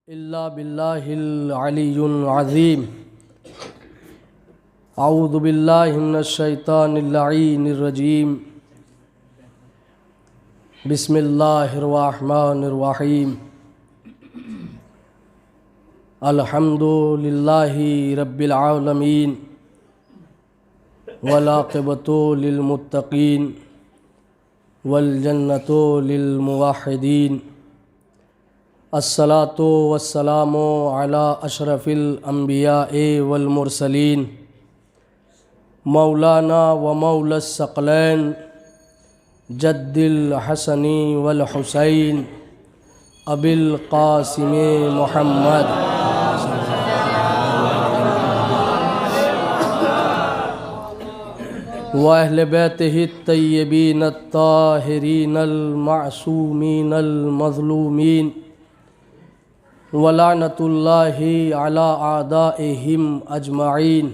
इल्ला बिल्लाहिल अलियुल अज़ीम। अऊज़ु बिल्लाहि मिनश शैतानिर लईनिर रजीम। बिस्मिल्लाहिर रहमानिर रहीम। अल्हम्दुलिल्लाहि रब्बिल आलमीन वल आक़िबतु लिल मुत्तक़ीन वल जन्नतु लिल मुवहिदीन। अस्सलातु वस्सलामु अला अशरफिल अंबियाए वल मुरसलीन मौलाना व मौलस सकलैन जद्दिल हसनी वल हुसैन अबिल कासिम मुहम्मद व अहले बैतिहि तय्यबीन अत्ताहिरीन अल मासूमीन अल मज़लूमीन व लानतुल्लाहि अला आदाइहिम अजमाइन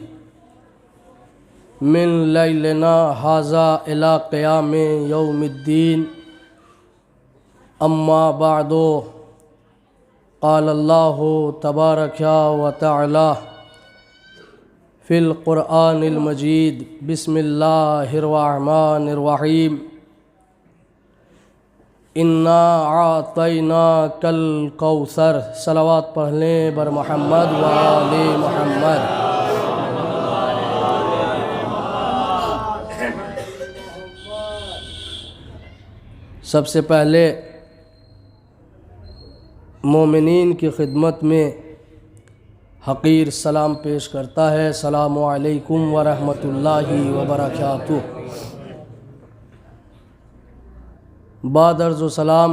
मिन लैलना हाज़ा इला क़याम यौमिद्दीन। अम्मा बादो क़ाल अल्लाहु तबारक व तआला फ़िल क़ुरआनिल मजीद। बिस्मिल्लाहिर रहमानिर रहीम। इन्ना आतैना कल कौसर। सलावत पढ़ लें बर मोहम्मद व आले मोहम्मद। सबसे पहले मोमिनीन की खिदमत में हक़ीर सलाम पेश करता है। सलामु अलैकुम व रहमतुल्लाहि व बरकातुहू। बाद अर्ज़ व सलाम,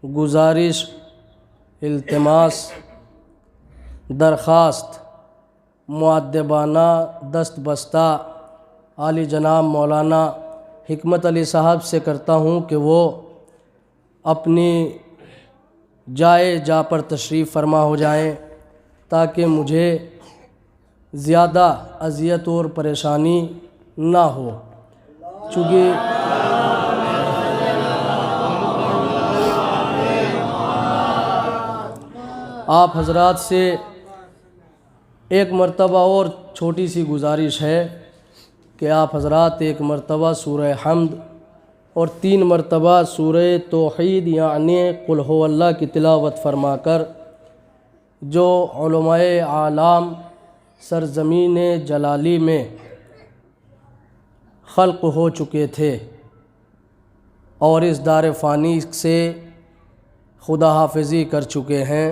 गुजारिश, इल्तिमास, दरख्वास्त मुअद्दबाना दस्त बस्ता आली जनाब मौलाना हिकमत अली साहब से करता हूँ कि वो अपनी जाए जा पर तशरीफ़ फरमा हो जाएं, ताकि मुझे ज़्यादा अज़ियत और परेशानी ना हो। चूँकि आप हजरात से एक मर्तबा और छोटी सी गुजारिश है कि आप हजरात एक मर्तबा सूरह हम्द और 3 मर्तबा सूरह तौहीद यानी कुल हुवल्लाह की तिलावत फरमाकर जो उलमाए आलाम सरज़मीन जलाली में खल्क़ हो चुके थे और इस दार फ़ानी से खुदा हाफ़िज़ी कर चुके हैं,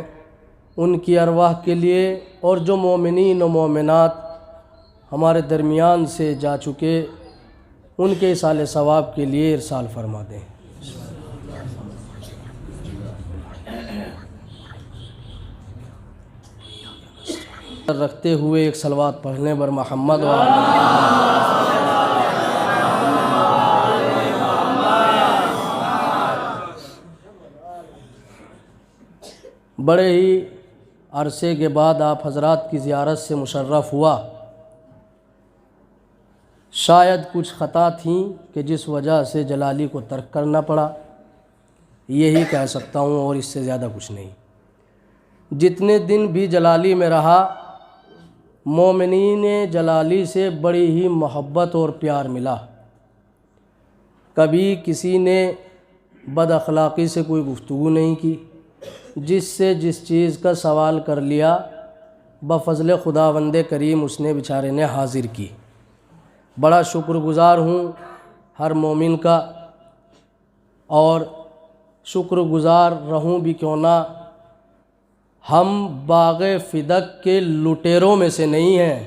उनकी अरवाह के लिए और जो मोमिनीन व मोमिनात हमारे दरमियान से जा चुके उनके इसाले सवाब के लिए इरसाल फरमा दें। रखते हुए एक सलवात पढ़ने बर मोहम्मद बड़े ही अरसे के बाद आप हजरात की ज़ियारत से मुशर्रफ़ हुआ। शायद कुछ ख़ता थी कि जिस वजह से जलाली को तर्क करना पड़ा, यही कह सकता हूँ और इससे ज़्यादा कुछ नहीं। जितने दिन भी जलाली में रहा, मोमिनीन जलाली से बड़ी ही मोहब्बत और प्यार मिला। कभी किसी ने बद अखलाक़ी से कोई गुफ्तगू नहीं की। जिससे जिस चीज़ का सवाल कर लिया बफ़ज़ल खुदावंदे करीम उसने बेचारे ने हाज़िर की। बड़ा शुक्रगुज़ार हूँ हर मोमिन का, और शुक्रगुज़ार रहूँ भी क्यों ना। हम बाग़े फ़िदक के लुटेरों में से नहीं हैं।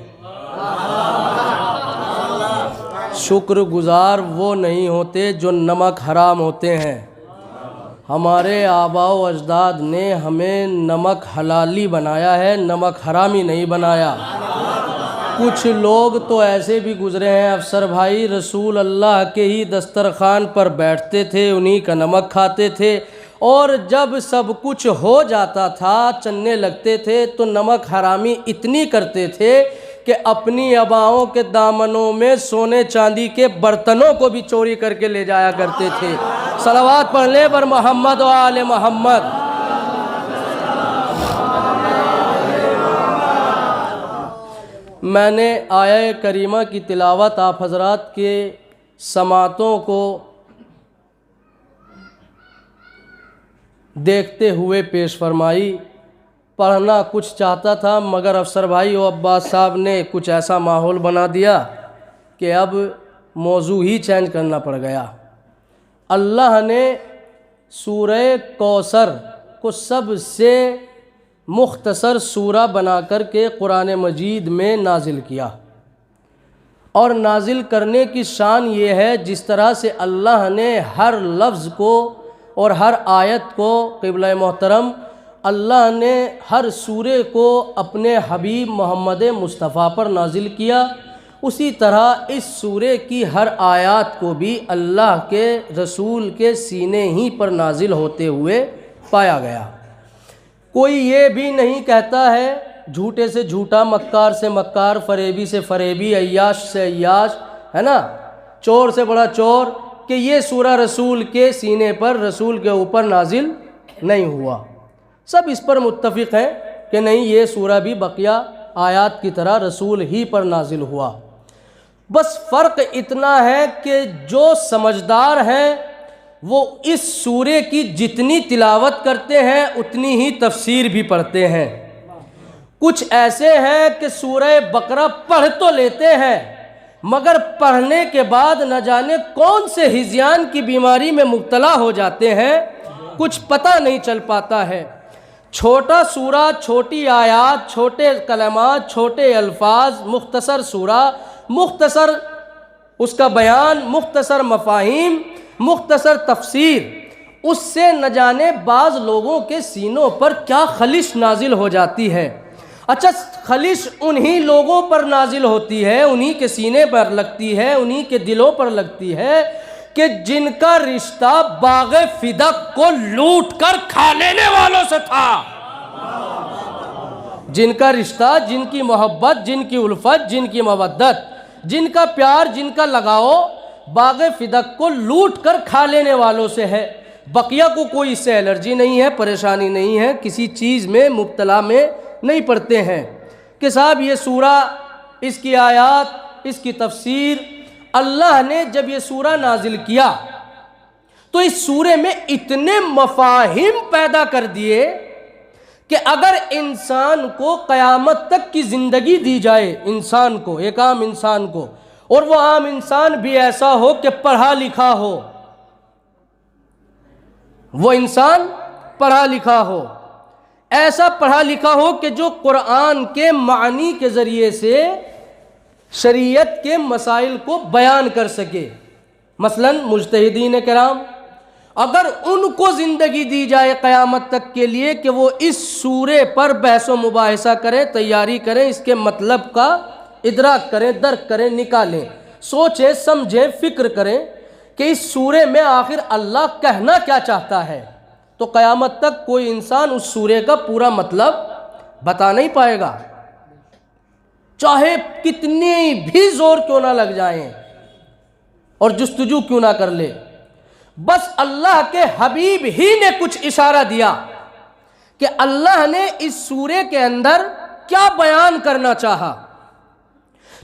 शुक्रगुज़ार वो नहीं होते जो नमक हराम होते हैं। हमारे आबा व अजदाद ने हमें नमक हलाली बनाया है, नमक हरामी नहीं बनाया। कुछ लोग तो ऐसे भी गुज़रे हैं अफसर भाई, रसूल अल्लाह के ही दस्तरखान पर बैठते थे, उन्हीं का नमक खाते थे, और जब सब कुछ हो जाता था, चलने लगते थे, तो नमक हरामी इतनी करते थे कि अपनी अबाओं के दामनों में सोने चांदी के बर्तनों को भी चोरी करके ले जाया करते थे। सलावत पढ़ ले बर मोहम्मद व आले मोहम्मद। मैंने आया करीमा की तिलावत आप हज़रात के समातों को देखते हुए पेश फरमाई। पढ़ना कुछ चाहता था मगर अफसर भाई और अब्बास साहब ने कुछ ऐसा माहौल बना दिया कि अब मौजू ही चेंज करना पड़ गया। अल्लाह ने सूरह कौसर को सबसे मुख्तसर सूरा बना कर के कुरान मजीद में नाजिल किया, और नाजिल करने की शान ये है जिस तरह से अल्लाह ने हर लफ्ज़ को और हर आयत को, क़िबला मोहतरम, अल्लाह ने हर सूरे को अपने हबीब मोहम्मद मुस्तफ़ा पर नाजिल किया, उसी तरह इस सूरे की हर आयत को भी अल्लाह के रसूल के सीने ही पर नाजिल होते हुए पाया गया। कोई ये भी नहीं कहता है, झूठे से झूठा, मक्कार से मक्कार, फरेबी से फरेबी, अय्याश से अय्याश, है ना, चोर से बड़ा चोर, कि ये सूरा रसूल के सीने पर, रसूल के ऊपर नाजिल नहीं हुआ। सब इस पर मुत्तफ़िक़ हैं कि नहीं, ये सूरा भी बकिया आयात की तरह रसूल ही पर नाजिल हुआ। बस फ़र्क इतना है कि जो समझदार हैं वो इस सूरे की जितनी तिलावत करते हैं उतनी ही तफसीर भी पढ़ते हैं। कुछ ऐसे हैं कि सूरह बकरा पढ़ तो लेते हैं मगर पढ़ने के बाद न जाने कौन से हिज़्यान की बीमारी में मुब्तला हो जाते हैं, कुछ पता नहीं चल पाता है। छोटा सूरा, छोटी आयात, छोटे कलमात, छोटे अल्फाज, मुख्तसर सूरा, मुख्तसर उसका बयान, मुख्तसर मफ़ाहीम, मुख्तसर तफसीर, उससे न जाने बाज़ लोगों के सीनों पर क्या खलिश नाजिल हो जाती है। अच्छा, खलिश उन्हीं लोगों पर नाजिल होती है, उन्हीं के सीने पर लगती है, उन्हीं के दिलों पर लगती है कि जिनका रिश्ता बाग़े फिदक को लूट कर खा लेने वालों से था। जिनका रिश्ता, जिनकी मोहब्बत, जिनकी उल्फत, जिनकी मवद्दत, जिनका प्यार, जिनका लगाओ बाग़े फिदक को लूट कर खा लेने वालों से है। बकिया को कोई इससे एलर्जी नहीं है, परेशानी नहीं है, किसी चीज़ में मुब्तला में नहीं पढ़ते हैं कि साहब ये सूरा, इसकी आयत, इसकी तफसीर। अल्लाह ने जब ये सूरा नाजिल किया तो इस सूरे में इतने मफाहिम पैदा कर दिए कि अगर इंसान को क़यामत तक की ज़िंदगी दी जाए, इंसान को, एक आम इंसान को, और वो आम इंसान भी ऐसा हो कि पढ़ा लिखा हो, वो इंसान पढ़ा लिखा हो, ऐसा पढ़ा लिखा हो कि जो कुरान के मानी के ज़रिए से शरीयत के मसाइल को बयान कर सके। मसलन मुज्तहिदीन किराम, अगर उनको ज़िंदगी दी जाए क़यामत तक के लिए कि वो इस सूरे पर बहस व मुबाहिसा करें, तैयारी करें, इसके मतलब का इदराक करें, दर्क करें, निकालें, सोचें, समझें, फ़िक्र करें कि इस सूरे में आखिर अल्लाह कहना क्या चाहता है, तो क़यामत तक कोई इंसान उस सूरे का पूरा मतलब बता नहीं पाएगा, चाहे कितनी भी ज़ोर क्यों ना लग जाएं और जुस्तजू क्यों ना कर ले। बस अल्लाह के हबीब ही ने कुछ इशारा दिया कि अल्लाह ने इस सूरे के अंदर क्या बयान करना चाहा।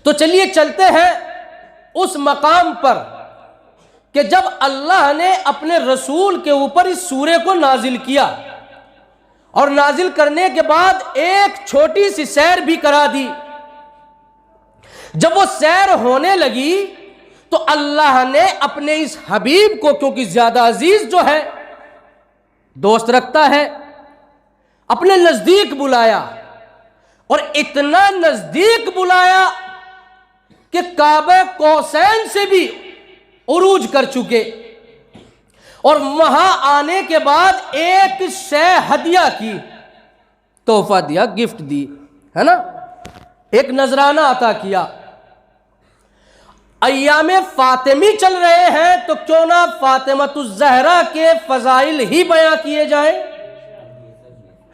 तो चलिए चलते हैं उस मकाम पर कि जब अल्लाह ने अपने रसूल के ऊपर इस सूरे को नाजिल किया और नाजिल करने के बाद एक छोटी सी सैर भी करा दी। जब वो सैर होने लगी तो अल्लाह ने अपने इस हबीब को, क्योंकि ज्यादा अजीज जो है, दोस्त रखता है, अपने नजदीक बुलाया, और इतना नजदीक बुलाया कि काबे कौसैन से भी उरूज कर चुके, और वहां आने के बाद एक शे हदिया की, तोहफा दिया, गिफ्ट दी, है ना, एक नजराना अता किया। अय्यामे फातिमी चल रहे हैं तो क्यों ना फातिमतुज़ ज़हरा के फ़ज़ाइल ही बयां किए जाएं,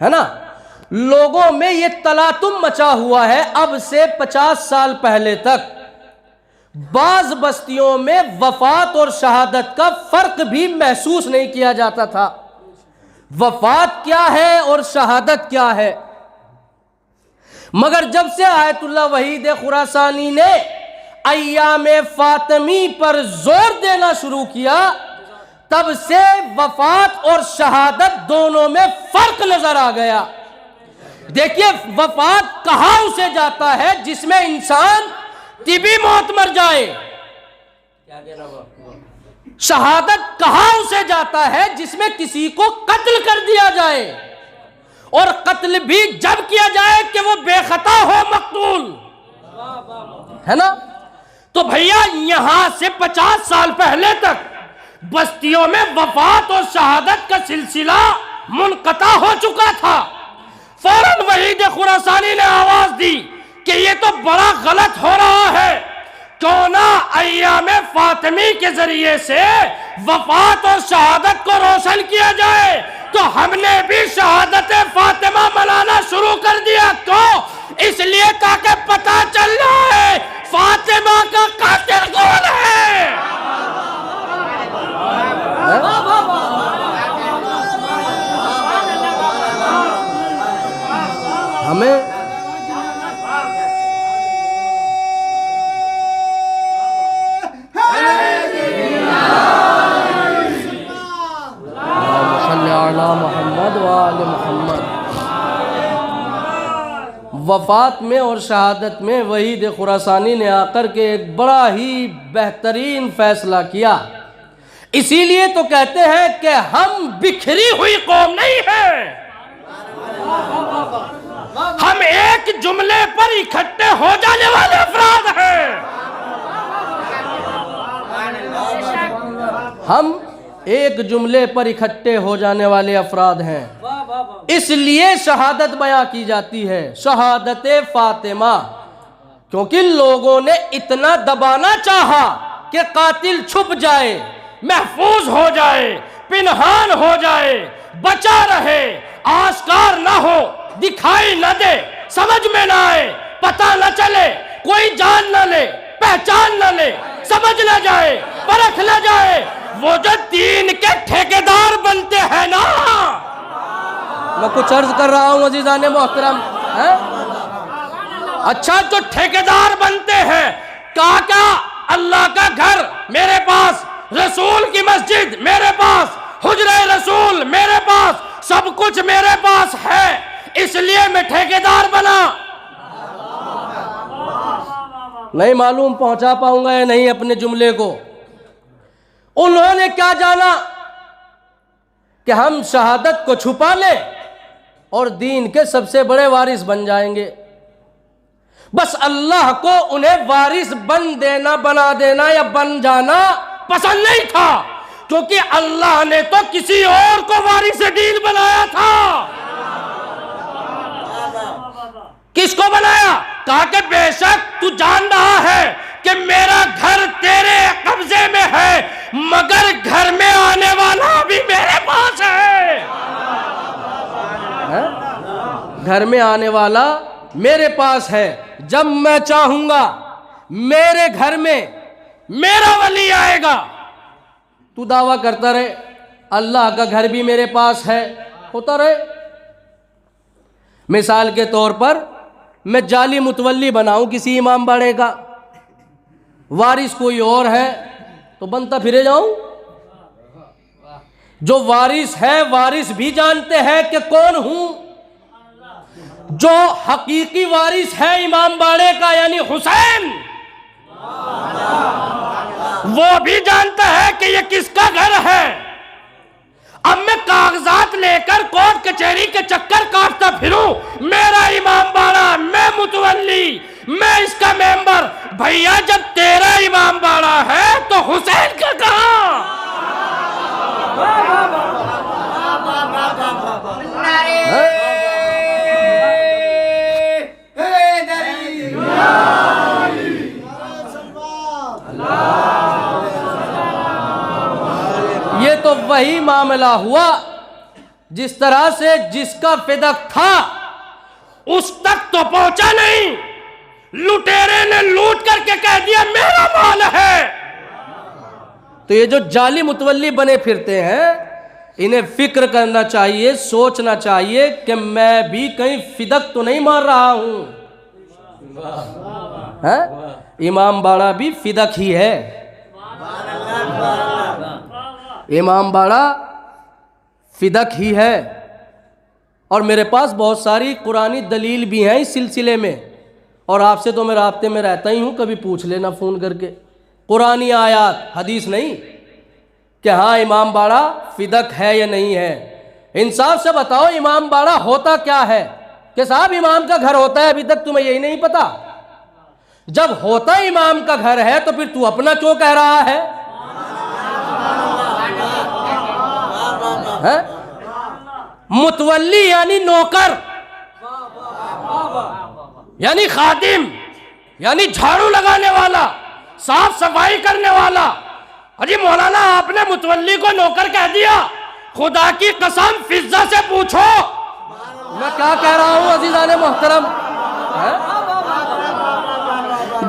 है ना। लोगों में ये तलातुम मचा हुआ है। अब से 50 साल पहले तक बाज़ बस्तियों में वफ़ात और शहादत का फ़र्क भी महसूस नहीं किया जाता था। वफ़ात क्या है और शहादत क्या है। मगर जब से आयतुल्लाह वहीद खुरासानी ने अय्याम फातिमी पर जोर देना शुरू किया, तब से वफात और शहादत दोनों में फर्क नजर आ गया। देखिए, वफात कहाँ उसे जाता है जिसमें इंसान तिबी मौत मर जाए, शहादत कहाँ उसे जाता है जिसमें किसी को कत्ल कर दिया जाए, और कत्ल भी जब किया जाए कि वो बेखता हो मकतूल, है ना। तो भैया यहां से 50 साल पहले तक बस्तियों में वफात और शहादत का सिलसिला मुनक़ता हो चुका था। फौरन वहीद खुरासानी ने आवाज दी कि ये तो बड़ा गलत हो रहा है, क्यों ना अय्याम फातिमी के जरिए से वफात और शहादत को रोशन किया जाए। तो हमने भी शहादत फातिमा मनाना शुरू कर दिया। क्यों? इसलिए ताकि पता चल जाए फातिमा का कातिल कौन है। हमें वफात में और शहादत में वहीद खुरासानी ने आकर के एक बड़ा ही बेहतरीन फैसला किया। इसीलिए तो कहते हैं कि हम बिखरी हुई कौम नहीं है, हम एक जुमले पर इकट्ठे हो जाने वाले अफराद हैं। हम एक जुमले पर इकट्ठे हो जाने वाले अफराद हैं, इसलिए शहादत बयां की जाती है, शहादत फातिमा। क्योंकि लोगों ने इतना दबाना चाहा कि कातिल छुप जाए, महफूज हो जाए, पिनहान हो जाए, बचा रहे, आश्कार ना हो, दिखाई न दे, समझ में ना आए, पता न चले, कोई जान न ले, पहचान न ले, समझ न जाए, परख न जाए। वो जो दीन के ठेकेदार बनते हैं ना, मैं कुछ अर्ज कर रहा हूं अजीजाने मोहतरम, है? अच्छा, जो ठेकेदार बनते हैं, काका अल्लाह का घर मेरे पास, रसूल की मस्जिद मेरे पास, हुजरे रसूल मेरे पास, सब कुछ मेरे पास है, इसलिए मैं ठेकेदार बना। नहीं मालूम पहुंचा पाऊंगा या नहीं अपने जुमले को। उन्होंने क्या जाना कि हम शहादत को छुपा लें और दीन के सबसे बड़े वारिस बन जाएंगे। बस अल्लाह को उन्हें वारिस बना देना या बन जाना पसंद नहीं था, क्योंकि अल्लाह ने तो किसी और को वारिस दीन बनाया था। किसको बनाया? कहा कि बेशक तू जान रहा है कि मेरा घर तेरे कब्जे में है, मगर घर में आने वाला भी मेरे पास है। घर में आने वाला मेरे पास है। जब मैं चाहूंगा मेरे घर में मेरा वली आएगा। तू दावा करता रहे अल्लाह का घर भी मेरे पास है, होता रहे। मिसाल के तौर पर मैं जाली मुतवल्ली बनाऊं किसी इमाम बाड़े का, वारिस कोई और है तो बनता फिरे जाऊं। जो वारिस है, वारिस भी जानते हैं कि कौन हूं। जो हकीकी वारिस है इमाम बाड़े का यानी हुसैन, वो भी जानता है कि ये किसका घर है। अब मैं कागजात लेकर कोर्ट कचहरी के चक्कर काटता फिरूं, मेरा इमाम बाड़ा, मैं मुतवल्ली, मैं इसका मेंबर। भैया जब तेरा इमाम बाड़ा है तो हुसैन का कहां? ये तो वही मामला हुआ जिस तरह से जिसका फिदक था उस तक तो पहुंचा नहीं, लुटेरे ने लूट करके कह दिया मेरा माल है। तो ये जो जाली मुतवल्ली बने फिरते हैं, इन्हें फिक्र करना चाहिए, सोचना चाहिए कि मैं भी कहीं फिदक तो नहीं मार रहा हूं। इमाम बाड़ा भी फिदक ही है। इमाम बाड़ा फिदक ही है। और मेरे पास बहुत सारी कुरानी दलील भी हैं इस सिलसिले में, और आपसे तो मैं राब्ते में रहता ही हूँ, कभी पूछ लेना फ़ोन करके। कुरानी आयात, हदीस नहीं कि हाँ इमाम बाड़ा फिदक है या नहीं है। इंसाफ से बताओ इमाम बाड़ा होता क्या है? कि साहब इमाम का घर होता है, अभी तक तुम्हें यही नहीं पता? जब होता इमाम का घर है तो फिर तू अपना क्यों कह रहा है? मुतवल्ली यानी नौकर, यानी खादिम, यानी झाड़ू लगाने वाला, साफ सफाई करने वाला। अजी मौलाना आपने मुतवल्ली को नौकर कह दिया, खुदा की कसम फिजा से पूछो मैं क्या कह रहा हूं अजीजाने मोहतरम।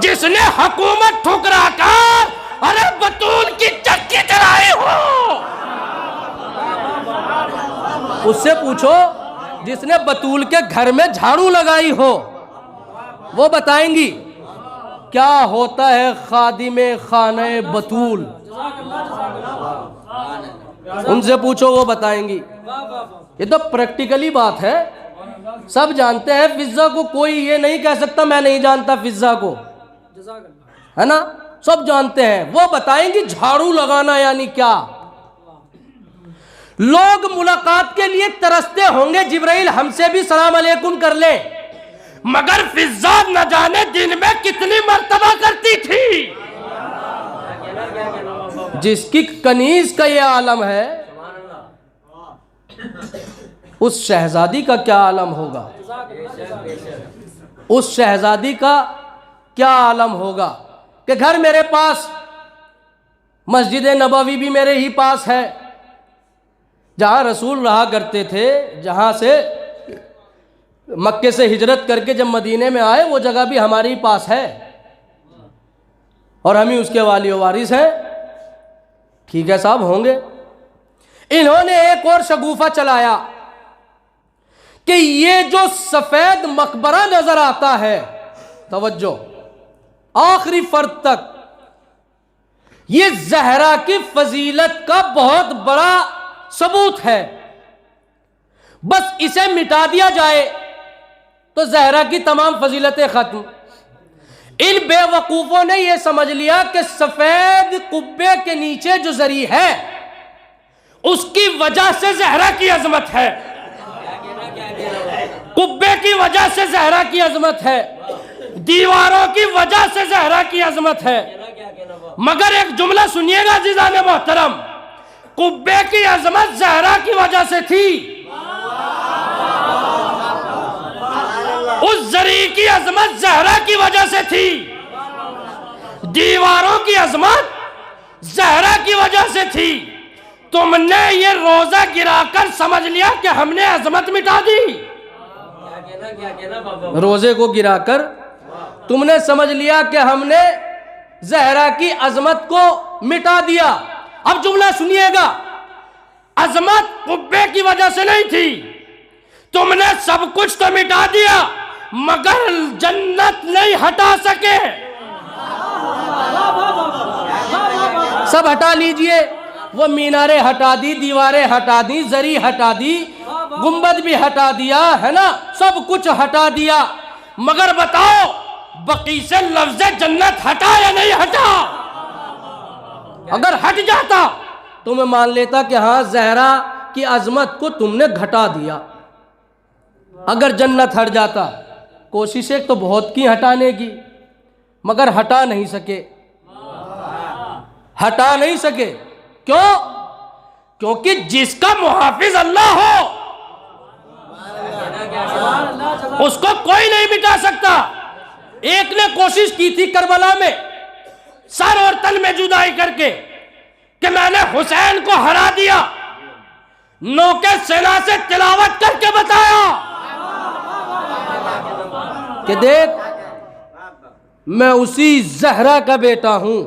जिसने हुकूमत ठुकरा कर अरे बतूल की चक्की चलाई हो, उससे पूछो जिसने बतूल के घर में झाड़ू लगाई हो, वो बताएंगी क्या होता है खादिमे खाने बतूल। उनसे पूछो, वो बताएंगी। ये तो प्रैक्टिकली बात है, सब जानते हैं फिजा को, कोई ये नहीं कह सकता मैं नहीं जानता फिजा को, है ना? सब जानते हैं। वो बताएंगी झाड़ू लगाना यानी क्या। लोग मुलाकात के लिए तरसते होंगे, जिब्राइल हमसे भी सलाम अलैकुम कर ले, मगर फिजा न जाने दिन में कितनी मर्तबा करती थी। जिसकी कनीज का ये आलम है, उस शहजादी का क्या आलम होगा? उस शहजादी का क्या आलम होगा कि घर मेरे पास, मस्जिद नबवी भी मेरे ही पास है, जहाँ रसूल रहा करते थे, जहाँ से मक्के से हिजरत करके जब मदीने में आए, वो जगह भी हमारे ही पास है और हम ही उसके वाली वारिस हैं। ठीक है साहब, होंगे। इन्होंने एक और शगुफा चलाया कि ये जो सफेद मकबरा नजर आता है, तवज्जो आखिरी फर्द तक, ये जहरा की फजीलत का बहुत बड़ा सबूत है। बस इसे मिटा दिया जाए तो जहरा की तमाम फजीलतें खत्म। इन बेवकूफों ने यह समझ लिया कि सफेद कुब्बे के नीचे जो जरी है उसकी वजह से जहरा की अजमत है, कुब्बे की वजह से जहरा की अजमत है, दीवारों की वजह से जहरा की अजमत है। मगर एक जुमला सुनिएगा अज़ीज़ान मोहतरम, कुब्बे की अजमत जहरा की वजह से थी, उस जरी की अजमत जहरा की वजह से थी, दीवारों की अजमत जहरा की वजह से थी। तुमने ये रोजा गिराकर समझ लिया कि हमने अजमत मिटा दी। रोजे को गिराकर तुमने समझ लिया कि हमने जहरा की अजमत को मिटा दिया। अब जुमला सुनिएगा, अजमत कुब्बे की वजह से नहीं थी, तुमने सब कुछ तो मिटा दिया मगर जन्नत नहीं हटा सके। सब हटा लीजिए, वो मीनारें हटा दी, दीवारें हटा दी, जरी हटा दी, गुंबद भी हटा दिया, है ना, सब कुछ हटा दिया, मगर बताओ बकी से लफ्ज़ जन्नत हटा या नहीं हटा? अगर हट जाता तो मैं मान लेता कि हाँ जहरा की अजमत को तुमने घटा दिया। अगर जन्नत हट जाता, कोशिशें तो बहुत की हटाने की, मगर हटा नहीं सके, हटा नहीं सके। क्यों? क्योंकि जिसका मुहाफिज अल्लाह हो उसको कोई नहीं मिटा सकता। एक ने कोशिश की थी करबला में सर और तन में जुदाई करके कि मैंने हुसैन को हरा दिया, नौके सेना से तिलावत करके बताया कि देख मैं उसी जहरा का बेटा हूं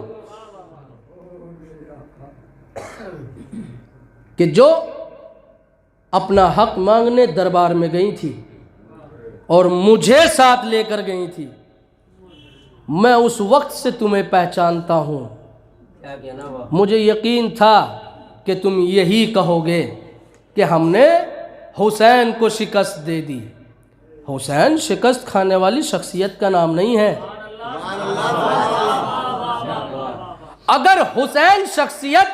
कि जो अपना हक मांगने दरबार में गई थी और मुझे साथ लेकर गई थी। मैं उस वक्त से तुम्हें पहचानता हूँ। मुझे यकीन था कि तुम यही कहोगे कि हमने हुसैन को शिकस्त दे दी। हुसैन शिकस्त खाने वाली शख्सियत का नाम नहीं है। अगर हुसैन शख्सियत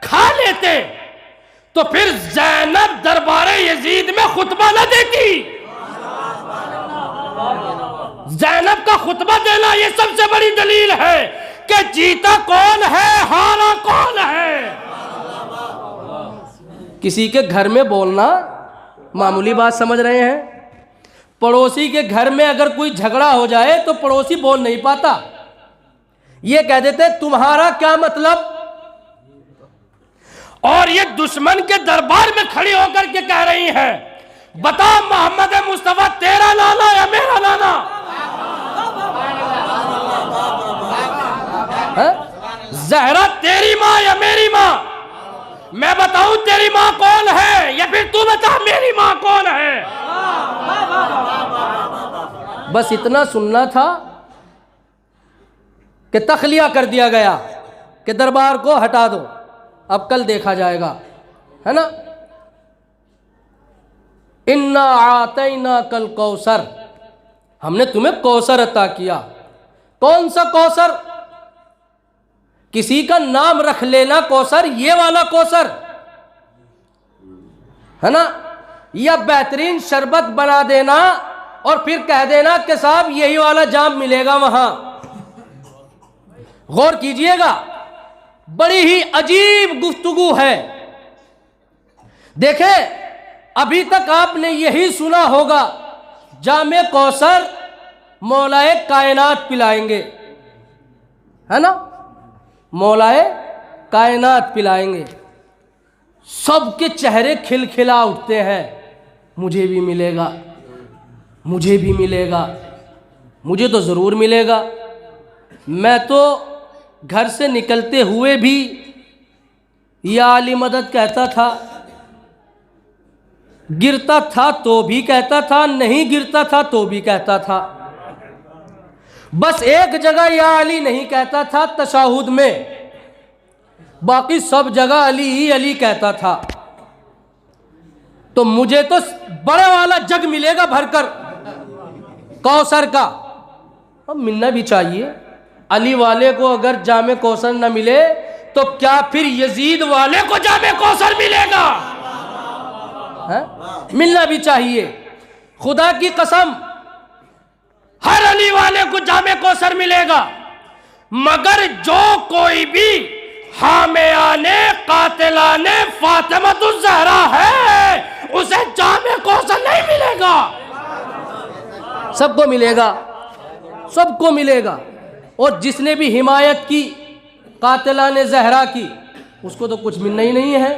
खा लेते तो फिर ज़ैनब दरबारे यजीद में खुतबा न देती। ज़ैनब का खुतबा देना ये सबसे बड़ी दलील है कि जीता कौन है, हारा कौन है। किसी के घर में बोलना मामूली बात समझ रहे हैं। पड़ोसी के घर में अगर कोई झगड़ा हो जाए तो पड़ोसी बोल नहीं पाता, ये कह देते तुम्हारा क्या मतलब। और ये दुश्मन के दरबार में खड़ी होकर के कह रही हैं, बता मोहम्मद मुस्तफा तेरा नाना या मेरा नाना है? ज़हरा तेरी माँ या मेरी माँ? मैं बताऊं तेरी माँ कौन है या फिर तू बता मेरी माँ कौन है? बस इतना सुनना था कि तखलिया कर दिया गया कि दरबार को हटा दो, अब कल देखा जाएगा, है ना। इन्ना आतैना कल कौसर, हमने तुम्हें कौसर अता किया। कौन सा कौसर? किसी का नाम रख लेना कौसर, ये वाला कौसर, है ना, या बेहतरीन शरबत बना देना और फिर कह देना कि साहब यही वाला जाम मिलेगा वहां। गौर कीजिएगा, बड़ी ही अजीब गुफ्तगू है। देखें, अभी तक आपने यही सुना होगा, जामे कौसर मौलाए कायनात पिलाएंगे, है ना, मौलाए कायनात पिलाएंगे। सबके चेहरे खिलखिला उठते हैं, मुझे भी मिलेगा, मुझे भी मिलेगा, मुझे तो ज़रूर मिलेगा। मैं तो घर से निकलते हुए भी या अली मदद कहता था, गिरता था तो भी कहता था, नहीं गिरता था तो भी कहता था। बस एक जगह या अली नहीं कहता था, तशाहुद में, बाकी सब जगह अली ही अली कहता था। तो मुझे तो बड़े वाला जग मिलेगा भरकर कौसर का। अब मिलना भी चाहिए। अली वाले को अगर जामे कौसर न मिले तो क्या फिर यजीद वाले को जामे कौसर मिलेगा? है? मिलना भी चाहिए। खुदा की कसम, हर अली वाले को जामे कौसर मिलेगा, मगर जो कोई भी हामियाने कातिलाने फातिमतुज़ ज़हरा है उसे जामे कौसर नहीं मिलेगा। सबको मिलेगा, सबको मिलेगा। और जिसने भी हिमायत की कातिलाने ज़हरा की, उसको तो कुछ मिलना ही नहीं है।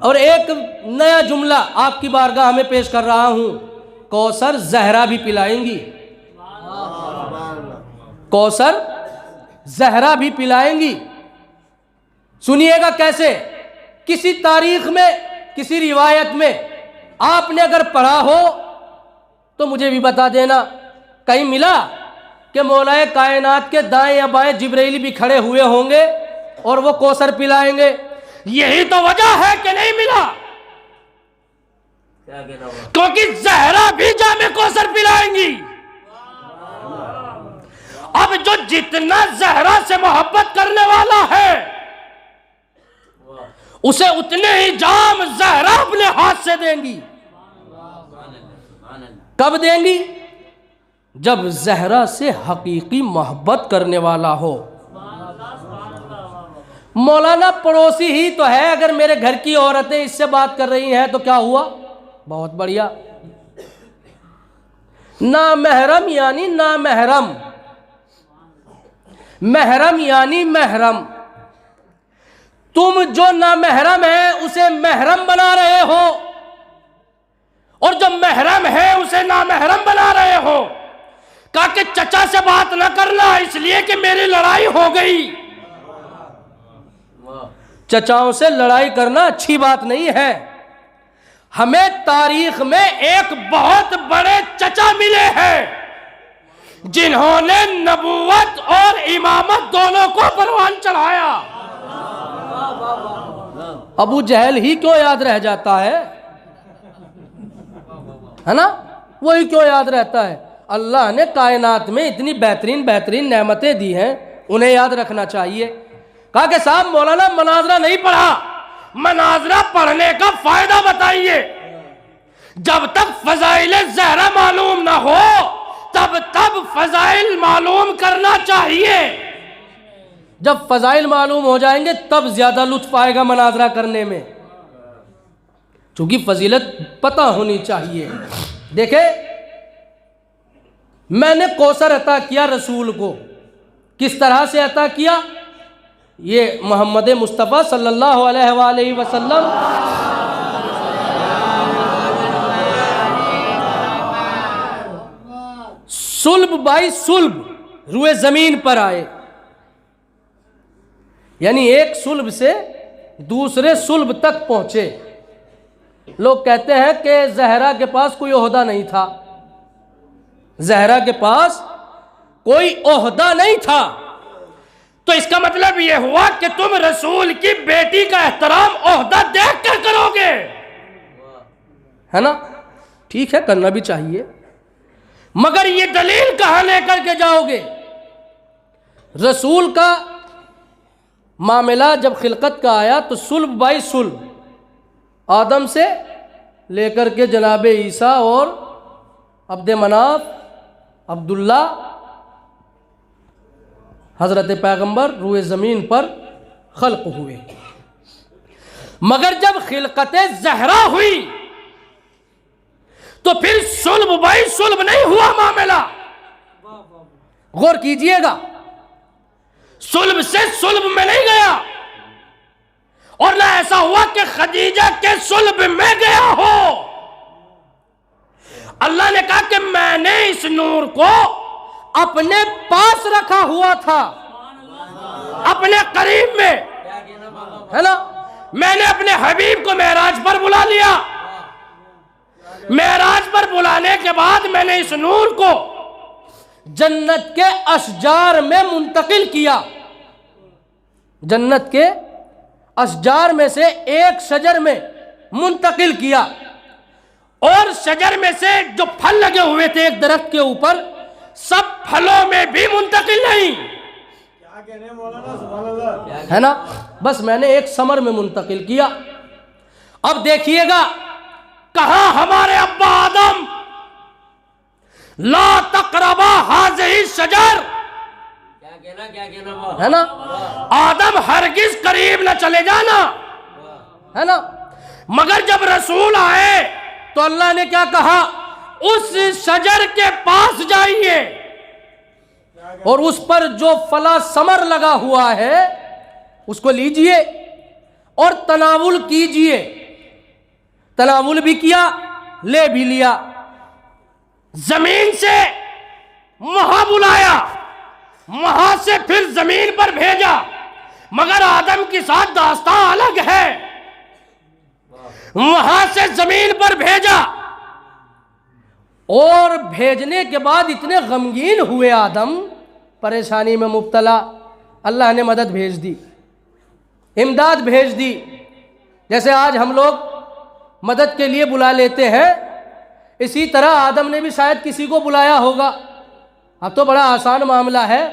और एक नया जुमला आपकी बारगाह में पेश कर रहा हूं, कौसर ज़हरा भी पिलाएंगी, कौसर ज़हरा भी पिलाएंगी। सुनिएगा कैसे। किसी तारीख में, किसी रिवायत में आपने अगर पढ़ा हो तो मुझे भी बता देना, कहीं मिला कि मौलाए कायनात के दाएं या बाएं जिब्राइल भी खड़े हुए होंगे और वो कौसर पिलाएंगे? यही तो वजह है कि नहीं मिला, क्योंकि ज़हरा भी जामे कौसर पिलाएंगी। अब जो जितना ज़हरा से मोहब्बत करने वाला है उसे उतने ही जाम ज़हरा अपने हाथ से देंगी। कब देंगी? जब ज़हरा से हकीकी मोहब्बत करने वाला हो। मौलाना पड़ोसी ही तो है, अगर मेरे घर की औरतें इससे बात कर रही हैं तो क्या हुआ? बहुत बढ़िया। ना महरम यानी ना महरम, महरम यानी महरम। तुम जो ना महरम है उसे महरम बना रहे हो और जो महरम है उसे ना महरम बना रहे हो। कहा कि चचा से बात न करना इसलिए कि मेरी लड़ाई हो गई। चचाओं से लड़ाई करना अच्छी बात नहीं है। हमें तारीख में एक बहुत बड़े चचा मिले हैं जिन्होंने नबूवत और इमामत दोनों को परवान चढ़ाया। अबू जहल ही क्यों याद रह जाता है ना? वही क्यों याद रहता है? अल्लाह ने कायनात में इतनी बेहतरीन बेहतरीन नेमतें दी हैं, उन्हें याद रखना चाहिए। कहा कि साहब मौलाना मनाजरा नहीं पढ़ा, मनाजरा पढ़ने का फायदा बताइए। जब तक फजाइल ज़हरा मालूम ना हो तब फजाइल मालूम करना चाहिए। जब फजाइल मालूम हो जाएंगे तब ज्यादा लुत्फ आएगा मनाजरा करने में, क्योंकि फजीलत पता होनी चाहिए। देखे, मैंने कौसर अता किया रसूल को, किस तरह से अता किया? ये मोहम्मद मुस्तफ़ा सल्लल्लाहु अलैहि वसल्लम सुल्ब बाई सुल्ब रुए जमीन पर आए, यानी एक सुल्ब से दूसरे सुल्ब तक पहुंचे। लोग कहते हैं कि ज़हरा के पास कोई ओहदा नहीं था, ज़हरा के पास कोई ओहदा नहीं था, तो इसका मतलब यह हुआ कि तुम रसूल की बेटी का एहतराम ओहदा देख कर करोगे, है ना? ठीक है, करना भी चाहिए, मगर ये दलील कहां लेकर के जाओगे? रसूल का मामला जब खिलकत का आया तो सुल्ब बाई सुल्ब, आदम से लेकर के जनाब ईसा और अब्द मनाफ, अब्दुल्ला, हजरत पैगंबर रुए ज़मीन पर खल्क हुए। मगर जब खिलकत ज़हरा हुई तो फिर सुल्ब बाई सुल्ब नहीं हुआ मामला। गौर कीजिएगा, सुल्ब से सुल्ब में नहीं गया, और ना ऐसा हुआ कि खदीजा के सुल्ब में गया हो। अल्लाह ने कहा कि मैंने इस नूर को अपने पास रखा हुआ था, अपने करीब में, है ना? मैंने अपने हबीब को मेराज पर बुला लिया। मेराज पर बुलाने के बाद मैंने इस नूर को जन्नत के अशजार में मुंतकिल किया। जन्नत के अशजार में से एक शजर में मुंतकिल किया, और शजर में से जो फल लगे हुए थे एक दरख्त के ऊपर, सब फलों में भी मुंतकिल नहीं, है ना? बस मैंने एक समर में मुंतकिल किया। अब देखिएगा, कहा हमारे अब्बा आदम, ला तक़रबा हाज़िही शजर, है ना? आदम हरगिज करीब न चले जाना, है ना? मगर जब रसूल आए तो अल्लाह ने क्या कहा? उस शजर के पास जाइए और उस पर जो फला समर लगा हुआ है उसको लीजिए और तनावुल कीजिए। तनावुल भी किया, ले भी लिया। जमीन से वहां बुलाया, वहां से फिर जमीन पर भेजा, मगर आदम के साथ दास्तां अलग है। वहां से जमीन पर भेजा, और भेजने के बाद इतने गमगीन हुए आदम, परेशानी में मुब्तला। अल्लाह ने मदद भेज दी, इमदाद भेज दी। जैसे आज हम लोग मदद के लिए बुला लेते हैं, इसी तरह आदम ने भी शायद किसी को बुलाया होगा। अब तो बड़ा आसान मामला है,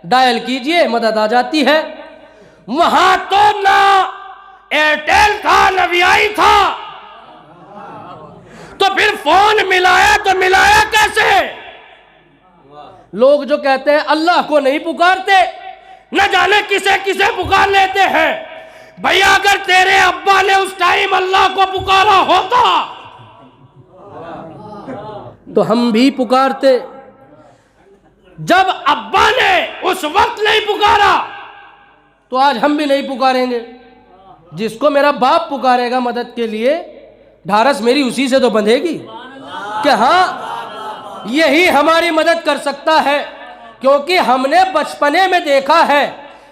डायल कीजिए, मदद आ जाती है। वहां तो ना एयरटेल था ना वीआई था, तो फिर फोन मिलाया तो मिलाया कैसे? लोग जो कहते हैं अल्लाह को नहीं पुकारते, न जाने किसे किसे पुकार लेते हैं। भैया, अगर तेरे अब्बा ने उस टाइम अल्लाह को पुकारा होता तो हम भी पुकारते। जब अब्बा ने उस वक्त नहीं पुकारा तो आज हम भी नहीं पुकारेंगे। जिसको मेरा बाप पुकारेगा मदद के लिए, ढारस मेरी उसी से तो बंधेगी कि हाँ, यही हमारी मदद कर सकता है। क्योंकि हमने बचपने में देखा है,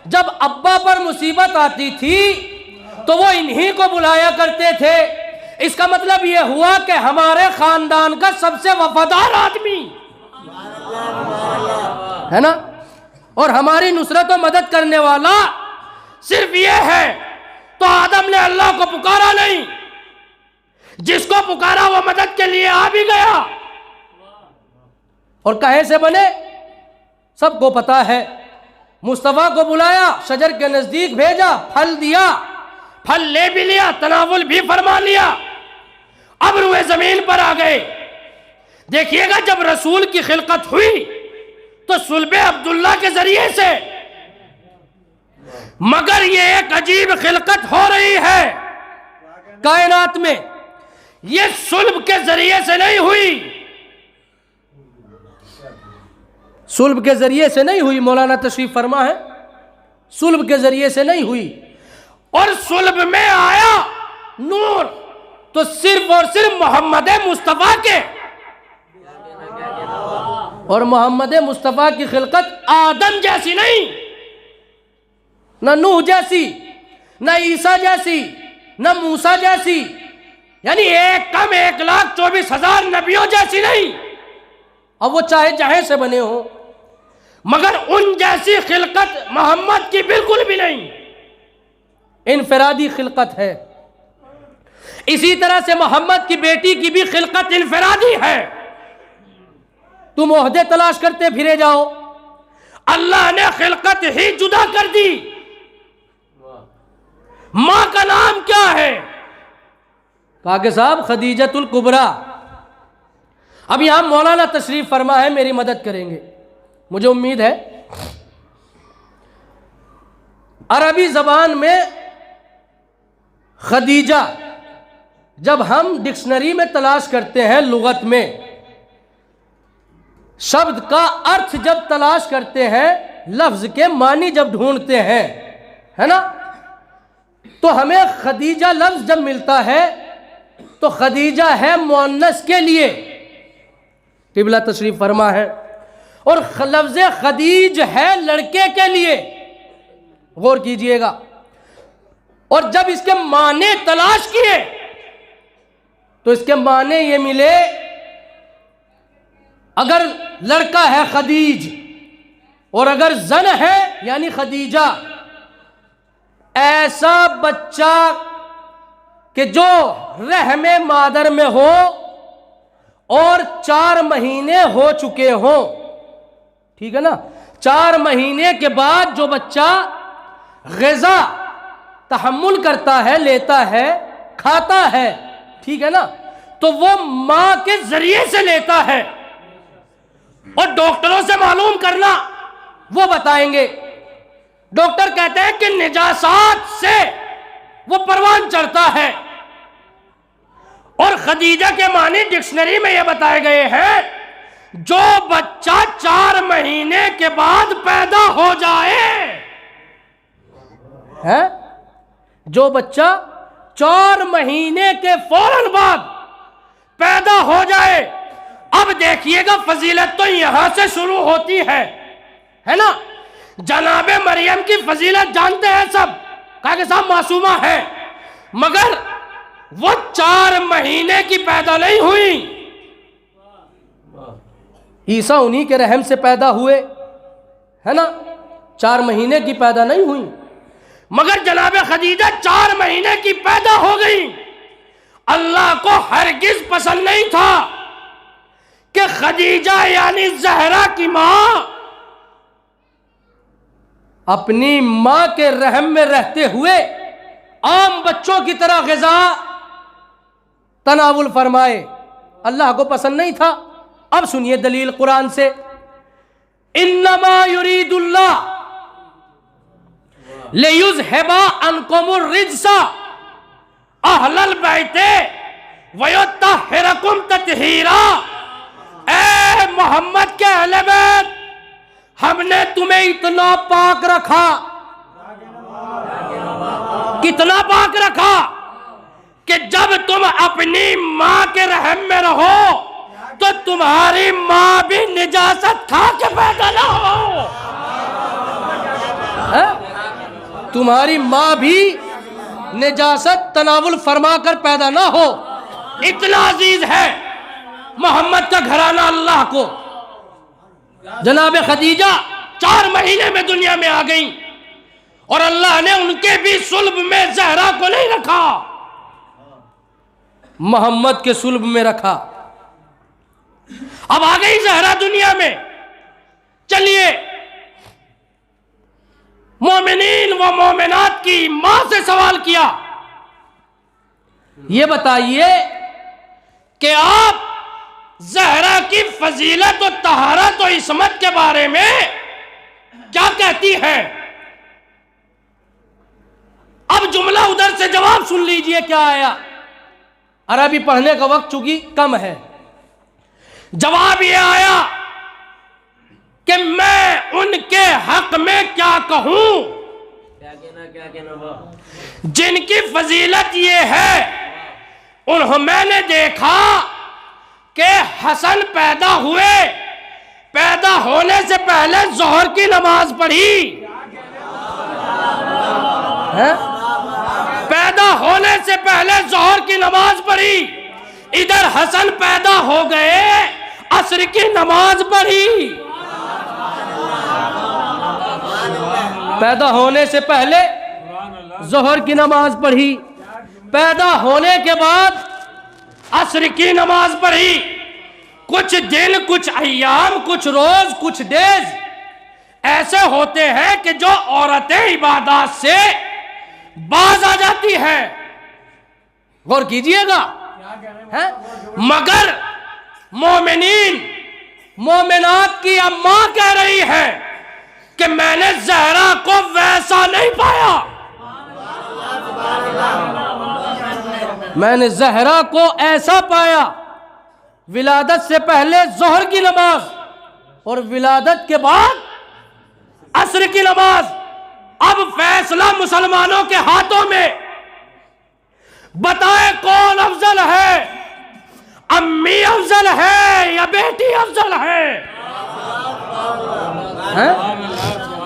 जब अब्बा पर मुसीबत आती थी तो वो इन्हीं को बुलाया करते थे। इसका मतलब यह हुआ कि हमारे खानदान का सबसे वफादार आदमी है ना, और हमारी नुसरत और मदद करने वाला सिर्फ ये है। तो आदम ने अल्लाह को पुकारा नहीं, जिसको पुकारा वो मदद के लिए आ भी गया। और कहे से बने सबको पता है। मुस्तफ़ा को बुलाया, शजर के नजदीक भेजा, फल दिया, फल ले भी लिया, तनावुल भी फरमा लिया, अब रुए जमीन पर आ गए। देखिएगा जब रसूल की खिलकत हुई तो सुल्बे अब्दुल्ला के जरिए से, मगर ये एक अजीब खिलकत हो रही है कायनात में, ये सुल्ब के जरिए से नहीं हुई, सुल्ब के जरिए से नहीं हुई। मौलाना तशरीफ फरमा है, सुल्ब के जरिए से नहीं हुई। और सुल्ब में आया नूर तो सिर्फ और सिर्फ मोहम्मद मुस्तफ़ा के, और मोहम्मद मुस्तफ़ा की खिलकत आदम जैसी नहीं, न नूह जैसी, न ईसा जैसी, न मूसा जैसी, यानी एक कम 1,24,000 नबियों जैसी नहीं। अब वो चाहे जहां से बने हो, मगर उन जैसी खिलकत मोहम्मद की बिल्कुल भी नहीं, इनफरादी खिलकत है। इसी तरह से मोहम्मद की बेटी की भी खिलकत इनफरादी है। तुम ओहदे तलाश करते फिरे जाओ, अल्लाह ने खिलकत ही जुदा कर दी। मां का नाम क्या है? कहा कि साहब खदीजतुल कुबरा। अब यहां मौलाना तशरीफ फरमा है, मेरी मदद करेंगे, मुझे उम्मीद है। अरबी जबान में खदीजा जब हम डिक्शनरी में तलाश करते हैं, लुगत में शब्द का अर्थ जब तलाश करते हैं, लफ्ज के मानी जब ढूंढते हैं, है ना, तो हमें खदीजा लफ्ज जब मिलता है तो खदीजा है मुअन्नस के लिए, क़िबला तशरीफ फरमा है, और लफ्ज खदीज है लड़के के लिए। गौर कीजिएगा। और जब इसके माने तलाश किए तो इसके माने ये मिले, अगर लड़का है खदीज और अगर जन है यानी खदीजा, ऐसा बच्चा कि जो रहमे मादर में हो और 4 महीने हो चुके हों, ठीक है ना, 4 महीने के बाद जो बच्चा ग़िज़ा तहम्मुल करता है, लेता है, खाता है, ठीक है ना, तो वो मां के जरिए से लेता है। और डॉक्टरों से मालूम करना, वो बताएंगे। डॉक्टर कहते हैं कि निजासात से वो परवान चढ़ता है। और खदीजा के मानी डिक्शनरी में ये बताए गए हैं, जो बच्चा 4 महीने के बाद पैदा हो जाए, है, जो बच्चा 4 महीने के फौरन बाद पैदा हो जाए। अब देखिएगा फजीलत तो यहां से शुरू होती है ना। जनाबे मरियम की फजीलत जानते हैं सब, कहा कि साहब मासूमा है, मगर वो 4 महीने की पैदा नहीं हुई। ईसा उन्हीं के रहम से पैदा हुए, है ना, 4 महीने की पैदा नहीं हुई, मगर जनाबे खदीजा 4 महीने की पैदा हो गई। अल्लाह को हरगिज पसंद नहीं था कि खदीजा यानी ज़हरा की मां अपनी मां के रहम में रहते हुए आम बच्चों की तरह ग़िज़ा तनावुल फरमाए। अल्लाह को पसंद नहीं था। अब सुनिए दलील कुरान से, इन्नमा युरीदुल्लाह लियुज़हिबा अन्कुमुर रिज्सा अहलल बैते वयुत्तहिरकुम तत्हीरा। ए मोहम्मद के अहले बैत, हमने तुम्हें इतना पाक रखा, कितना पाक रखा कि जब तुम अपनी मां के रहम में रहो तो तुम्हारी मां भी निजासत खा के पैदा ना हो, तुम्हारी मां भी निजासत तनावुल फरमा कर पैदा ना हो। इतना अजीज है मोहम्मद का घराना अल्लाह को। जनाब खदीजा 4 महीने में दुनिया में आ गई और अल्लाह ने उनके भी सुल्ब में जहरा को नहीं रखा, मोहम्मद के सुल्ब में रखा। अब आ गई जहरा दुनिया में। चलिए मोमिनीन व मोमिनात की मां से सवाल किया, ये बताइए कि आप जहरा की फजीलत और तहारत और इस्मत के बारे में क्या कहती हैं? अब जुमला उधर से जवाब सुन लीजिए क्या आया। अरबी पढ़ने का वक्त चूंकि कम है। जवाब ये आया कि मैं उनके हक में क्या कहूं, क्या कहना जिनकी फजीलत ये है, मैंने देखा कि हसन पैदा हुए, पैदा होने से पहले जोहर की नमाज पढ़ी है? पैदा होने से पहले जोहर की नमाज पढ़ी। इधर हसन पैदा हो गए, असर की नमाज पढ़ी। पैदा होने से पहले जोहर की नमाज पढ़ी, पैदा होने के बाद असर की नमाज पढ़ी। कुछ दिन, कुछ अय्याम, कुछ रोज, कुछ डेज ऐसे होते हैं कि जो औरतें इबादत से बाज आ जाती हैं। गौर कीजिएगा, है? मगर मोमिनीन मोमिनात की अम्मा कह रही है कि मैंने जहरा को वैसा नहीं पाया, मैंने जहरा को ऐसा पाया। विलादत से पहले जोहर की नमाज और विलादत के बाद असर की नमाज। अब फैसला मुसलमानों के हाथों में। बताएं कौन अफजल है, अम्मी अफजल है या बेटी अफजल है?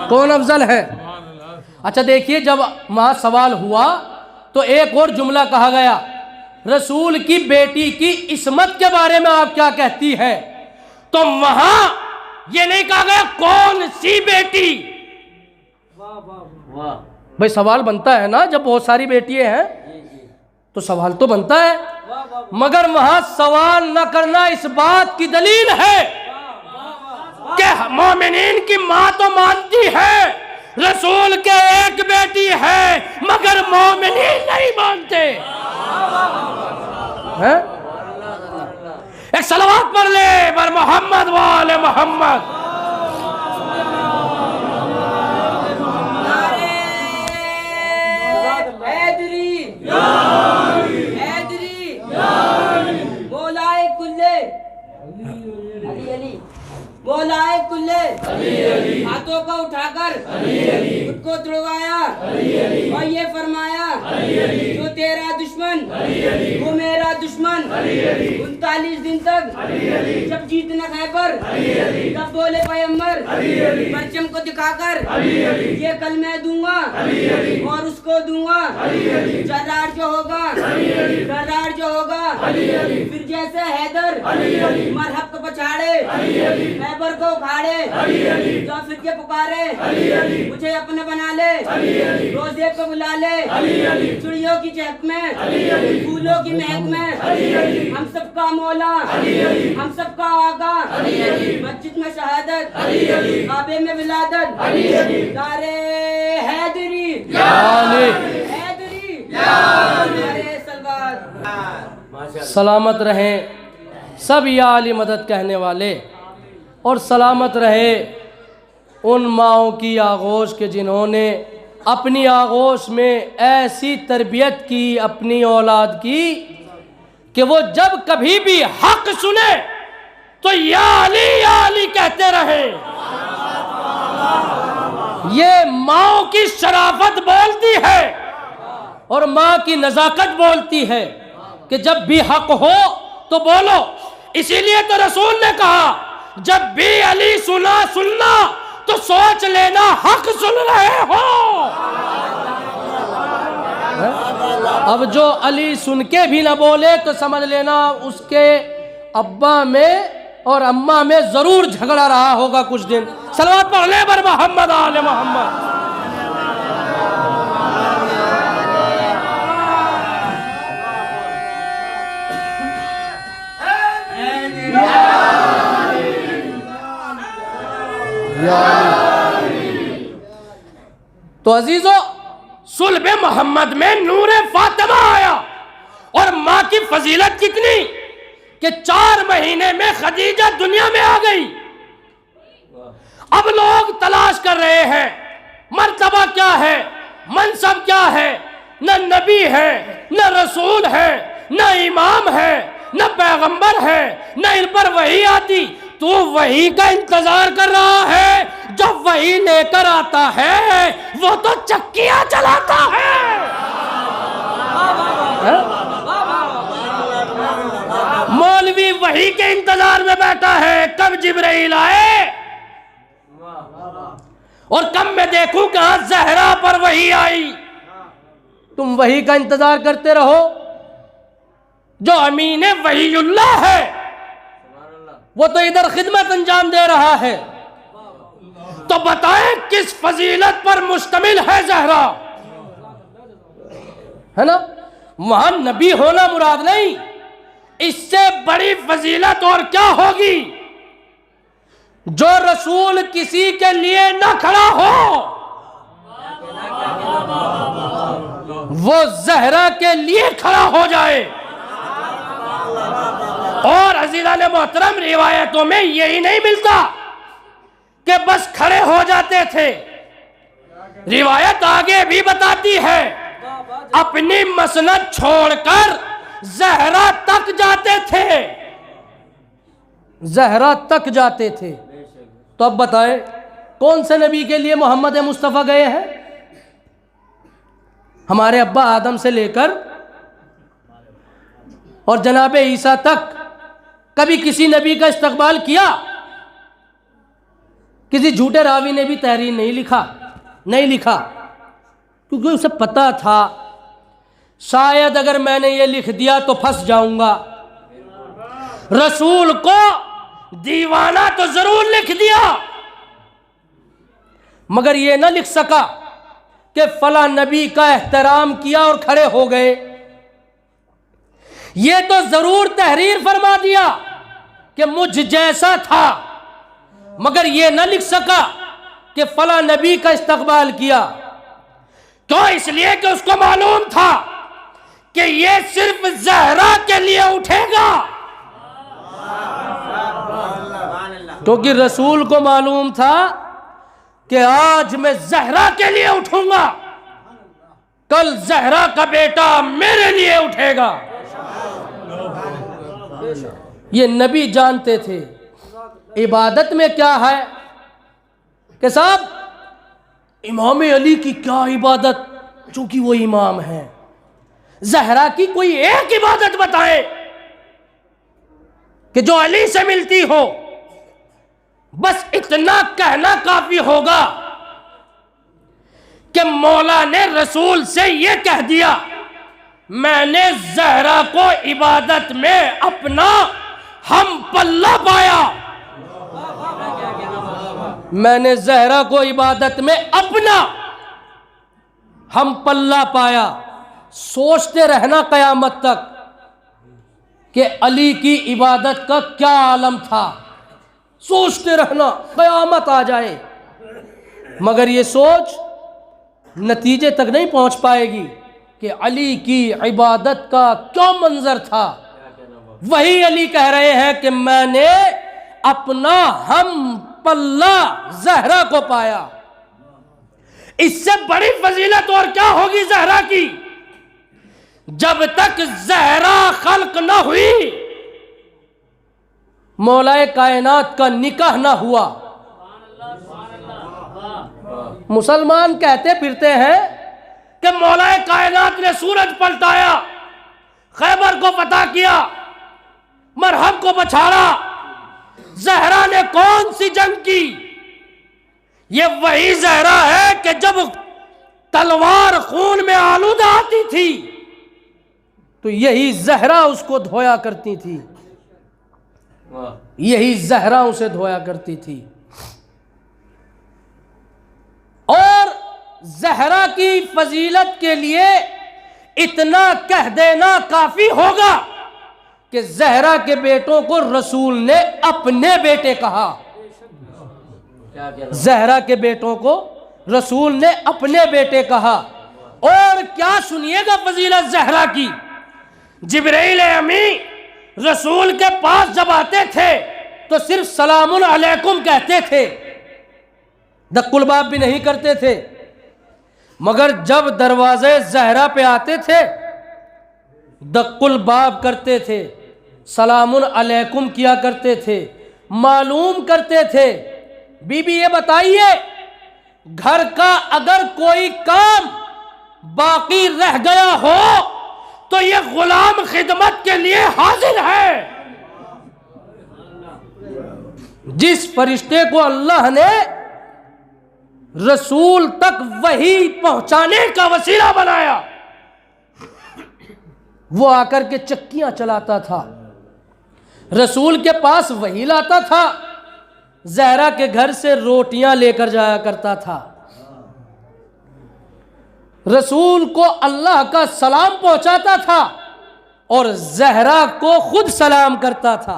कौन अफजल है? अच्छा देखिए, जब वहां सवाल हुआ तो एक और जुमला कहा गया, रसूल की बेटी की इस्मत के बारे में आप क्या कहती है? तो वहां ये नहीं कहा गया कौन सी बेटी। भाई सवाल बनता है ना, जब बहुत सारी बेटियां हैं तो सवाल तो बनता है, मगर वहां सवाल न करना इस बात की दलील है कि मोमिनीन की मां तो मानती है रसूल के एक बेटी है, मगर मोमिनीन नहीं मानते हैं। एक सलवात पढ़ ले बर मोहम्मद वाले मोहम्मद। बोलाए कुल्ले हाथों को उठाकर खुद को तुड़वाया और ये फरमाया जो तेरा दुश्मन वो मेरा दुश्मन। 39 दिन तक जब जीतना खैबर तब बोले पैगंबर परचम को दिखाकर ये कल मैं दूंगा और उसको दूंगा। जर्रार जो होगा फिर जैसे हैदर मरहब को पछाड़े खैबर को उखाड़े जो फिर के पुकारे मुझे अपने बना ले रोजे को बुला ले चिड़ियों की चहक में फूलों की महक में हम सबका मौला हम सबका आका मस्जिद में शहादत काबे में विलादत नारे हैदरी नारे सलवात। सलामत रहें सब या अली मदद कहने वाले, और सलामत रहे उन माओं की आगोश के जिन्होंने अपनी आगोश में ऐसी तरबियत की अपनी औलाद की कि वो जब कभी भी हक सुने तो या अली कहते रहे। ये माओं की शराफत बोलती है और माँ की नजाकत बोलती है कि जब भी हक हो तो बोलो। इसीलिए तो रसूल ने कहा जब भी अली सुनना तो सोच लेना हक सुन रहे हो। अब जो अली सुन के भी ना बोले तो समझ लेना उसके अब्बा में और अम्मा में जरूर झगड़ा रहा होगा कुछ दिन। सलवात पढ़ ले बर मोहम्मद आले मोहम्मद। तो अजीजों, सुल्ब मोहम्मद में नूरे फातिमा आया और माँ की फजीलत कितनी कि 4 महीने में खदीजा दुनिया में आ गई। अब लोग तलाश कर रहे हैं मर्तबा क्या है, मनसब क्या है। न नबी है, न रसूल है, न इमाम है, न पैगंबर है, न इन पर वही आती। तू वही का इंतजार कर रहा है, जब वही लेकर आता है वो तो चक्कियां चलाता है। मौलवी वही के इंतजार में बैठा है कब जिब्राइल आए, और कब मैं देखूं कहां जहरा पर वही आई। तुम वही का इंतजार करते रहो। जो अमीन वहीउल्लाह है वो तो इधर खिदमत अंजाम दे रहा है। तो बताएं किस फजीलत पर मुश्तमिल है जहरा, है ना। वहां नबी होना मुराद नहीं, इससे बड़ी फजीलत और क्या होगी। जो रसूल किसी के लिए न खड़ा हो वो जहरा के लिए खड़ा हो जाए। और अज़ीज़ान मोहतरम, रिवायतों में यही नहीं मिलता कि बस खड़े हो जाते थे। रिवायत आगे भी बताती है अपनी मसनद छोड़कर जहरा तक जाते थे, जहरा तक जाते थे। तो अब बताएं कौन से नबी के लिए मोहम्मद मुस्तफ़ा गए हैं। हमारे अब्बा आदम से लेकर और जनाब ईसा तक कभी किसी नबी का इस्तकबाल किया। किसी झूठे रावी ने भी तहरीर नहीं लिखा, क्योंकि उसे पता था शायद अगर मैंने ये लिख दिया तो फंस जाऊंगा। रसूल को दीवाना तो जरूर लिख दिया, मगर ये ना लिख सका कि फला नबी का एहतराम किया और खड़े हो गए। ये तो जरूर तहरीर फरमा दिया कि मुझ जैसा था, मगर ये न लिख सका कि फला नबी का इस्तकबाल किया। क्यों? इसलिए कि उसको मालूम था कि ये सिर्फ जहरा के लिए उठेगा, क्योंकि रसूल को मालूम था कि आज मैं जहरा के लिए उठूंगा, कल जहरा का बेटा मेरे लिए उठेगा। ये नबी जानते थे। इबादत में क्या है कि साहब इमाम अली की क्या इबादत, चूंकि वो इमाम है। जहरा की कोई एक इबादत बताए कि जो अली से मिलती हो। बस इतना कहना काफी होगा कि मौला ने रसूल से ये कह दिया, मैंने जहरा को इबादत में अपना हम पल्ला पाया। मैंने जहरा को इबादत में अपना हम पल्ला पाया। सोचते रहना कयामत तक कि अली की इबादत का क्या आलम था। सोचते रहना कयामत आ जाए, मगर ये सोच नतीजे तक नहीं पहुंच पाएगी कि अली की इबादत का क्या मंजर था। वही अली कह रहे हैं कि मैंने अपना हम पल्ला जहरा को पाया। इससे बड़ी फजीलत और क्या होगी जहरा की। जब तक जहरा खल्क न हुई, मौलाए कायनात का निकाह न हुआ। मुसलमान कहते फिरते हैं कि मौलाए कायनात ने सूरज पलटाया, खैबर को फतह किया, मरहब को बछाड़ा। जहरा ने कौन सी जंग की? ये वही जहरा है कि जब तलवार खून में आलूदा आती थी तो यही जहरा उसको धोया करती थी, यही जहरा उसे धोया करती थी। और जहरा की फजीलत के लिए इतना कह देना काफी होगा कि जहरा के बेटों को रसूल ने अपने बेटे कहा। जहरा के बेटों को रसूल ने अपने बेटे कहा। और क्या सुनिएगा फजीलत जहरा की, जिब्रील अमी रसूल के पास जब आते थे तो सिर्फ सलामुन अलैकुम कहते थे, दक्कुल बाब भी नहीं करते थे। मगर जब दरवाजे जहरा पे आते थे दक्कुल बाब करते थे, सलामुन अलैकुम किया करते थे, मालूम करते थे। बीबी ये बताइए, घर का अगर कोई काम बाकी रह गया हो तो ये गुलाम खिदमत के लिए हाजिर है। जिस फरिश्ते को अल्लाह ने रसूल तक वही पहुंचाने का वसीला बनाया, वो आकर के चक्कियां चलाता था, रसूल के पास वही लाता था, जहरा के घर से रोटियां लेकर जाया करता था, रसूल को अल्लाह का सलाम पहुंचाता था और जहरा को खुद सलाम करता था।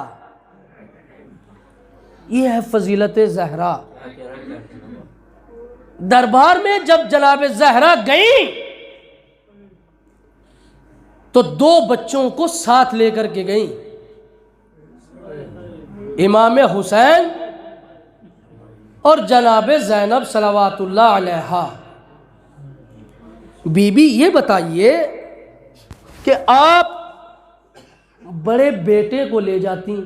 यह है फजीलत जहरा। दरबार में जब जनाब जहरा गई तो 2 बच्चों को साथ लेकर के गई, इमाम हुसैन और जनाब ज़ैनब सलवातुल्लाह अलैहा। बीबी ये बताइए कि आप बड़े बेटे को ले जाती,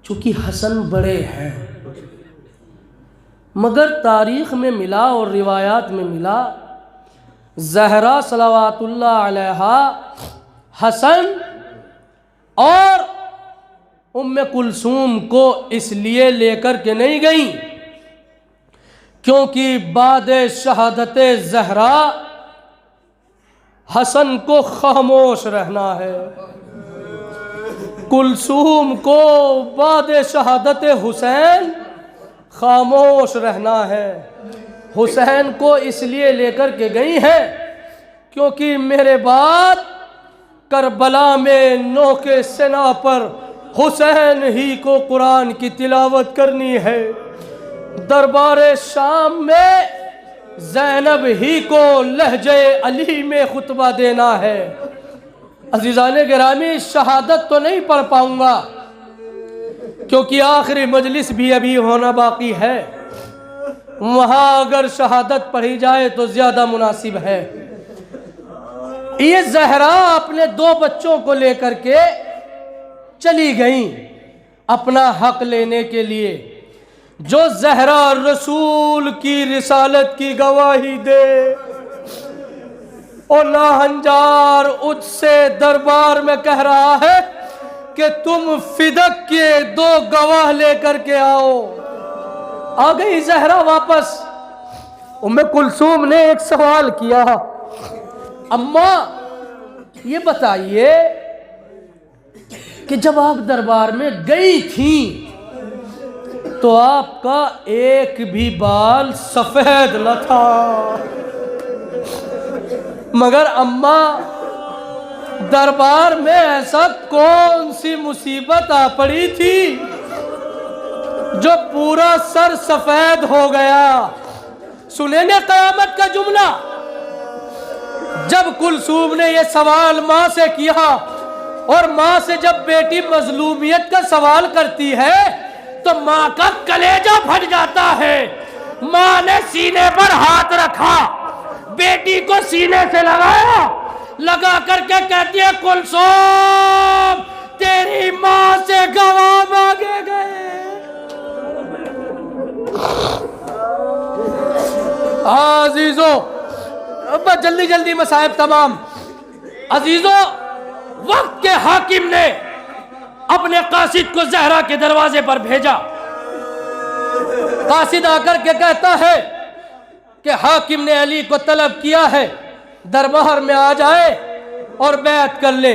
चूंकि हसन बड़े हैं, मगर तारीख में मिला और रिवायात में मिला ज़हरा सलवातुल्लाह अलैहा हसन और उम्मे कुलसूम को इसलिए लेकर के नहीं गई क्योंकि बाद शहादत ज़हरा हसन को खामोश रहना है, कुलसूम को बाद शहादत हुसैन खामोश रहना है। हुसैन को इसलिए लेकर के गई है क्योंकि मेरे बाद करबला में नोके सेना पर हुसैन ही को कुरान की तिलावत करनी है, दरबार शाम में ज़ैनब ही को लहजे अली में खुतबा देना है। अज़ीज़ाने गिरामी, शहादत तो नहीं पढ़ पाऊंगा क्योंकि आखिरी मजलिस भी अभी होना बाकी है, वहां अगर शहादत पढ़ी जाए तो ज्यादा मुनासिब है। ये ज़हरा अपने 2 बच्चों को लेकर के चली गई अपना हक लेने के लिए। जो ज़हरा रसूल की रिसालत की गवाही दे और नाहंजार उससे दरबार में कह रहा है कि तुम फिदक के 2 गवाह लेकर के आओ। आ गई ज़हरा वापस। उम्मे कुलसूम ने एक सवाल किया, अम्मा ये बताइए कि जब आप दरबार में गई थी तो आपका एक भी बाल सफेद न था, मगर अम्मा दरबार में ऐसा कौन सी मुसीबत आ पड़ी थी जो पूरा सर सफेद हो गया? सुनेंगे क़यामत का जुमला। जब कुलसूम ने यह सवाल माँ से किया और माँ से जब बेटी मजलूमियत का सवाल करती है तो माँ का कलेजा फट जाता है। माँ ने सीने पर हाथ रखा, बेटी को सीने से लगाया, लगा करके कहती है कुलसूम तेरी माँ से गवाह मांगे गए। अजीजों, बस जल्दी जल्दी मसाइब तमाम। अजीजों, वक्त के हाकिम ने अपने कासिद को ज़हरा के दरवाजे पर भेजा। कासिद आकर के कहता है कि हाकिम ने अली को तलब किया है दरबार में आ जाए और बैत कर ले।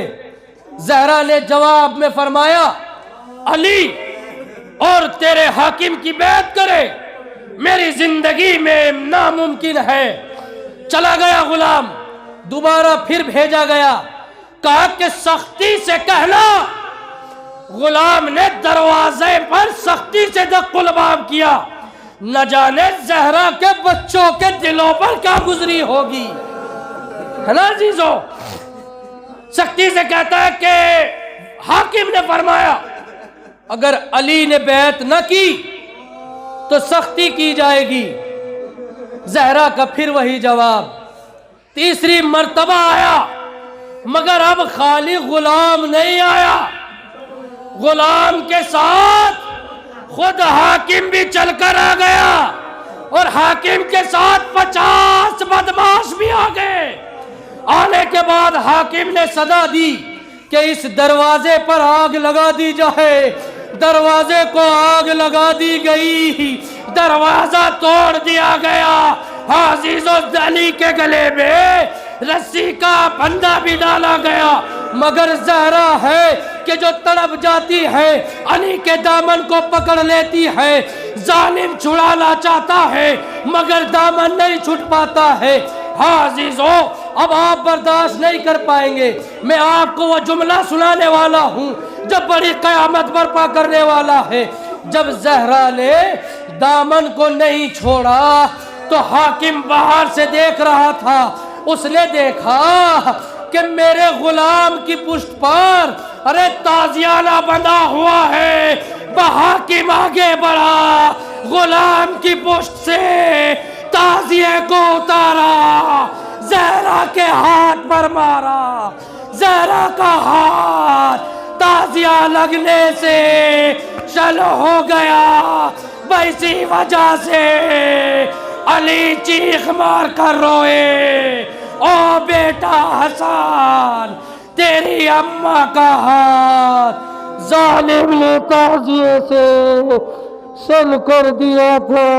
जहरा ने जवाब में फरमाया, अली और तेरे हाकिम की बैत करे मेरी जिंदगी में नामुमकिन है। चला गया गुलाम, दोबारा फिर भेजा गया, कहा कि सख्ती से कहना। गुलाम ने दरवाजे पर सख्ती से दस्तुलबाब किया। न जाने जहरा के बच्चों के दिलों पर क्या गुजरी होगी, है ना अजीजों। सख्ती से कहता है कि हाकिम ने फरमाया अगर अली ने बैत न की तो सख्ती की जाएगी। जहरा का फिर वही जवाब। तीसरी मर्तबा आया, मगर अब खाली गुलाम नहीं आया, गुलाम के साथ खुद हाकिम भी चलकर आ गया और हाकिम के साथ 50 बदमाश भी आ गए। आने के बाद हाकिम ने सदा दी कि इस दरवाजे पर आग लगा दी जाए। दरवाजे को आग लगा दी गई, दरवाजा तोड़ दिया गया। अजीजों, अली के गले में रस्सी का फंदा भी डाला गया, मगर जहरा है कि जो तड़प जाती है, अली के दामन को पकड़ लेती है। जालिम छुड़ाना चाहता है मगर दामन नहीं छूट पाता है। हाँ अजीजों, अब आप बर्दाश्त नहीं कर पाएंगे। मैं आपको वो जुमला सुनाने वाला हूँ जो बड़ी कयामत बर्पा करने वाला है। जब जहरा ने दामन को नहीं छोड़ा तो हाकिम बाहर से देख रहा था। उसने देखा कि मेरे गुलाम की पुष्ट पर अरे ताजियाना बंधा हुआ है। हाकिम आगे बढ़ा, गुलाम की पुष्ट से ताजिए को उतारा, जहरा के हाथ पर मारा। जहरा का हाथ ताजिया लगने से चल हो गया। इसी वजह से अली चीख मार कर रोए, ओ बेटा हसन, तेरी अम्मा का हाथ जालिम ने ताजिए से सल कर दिया था।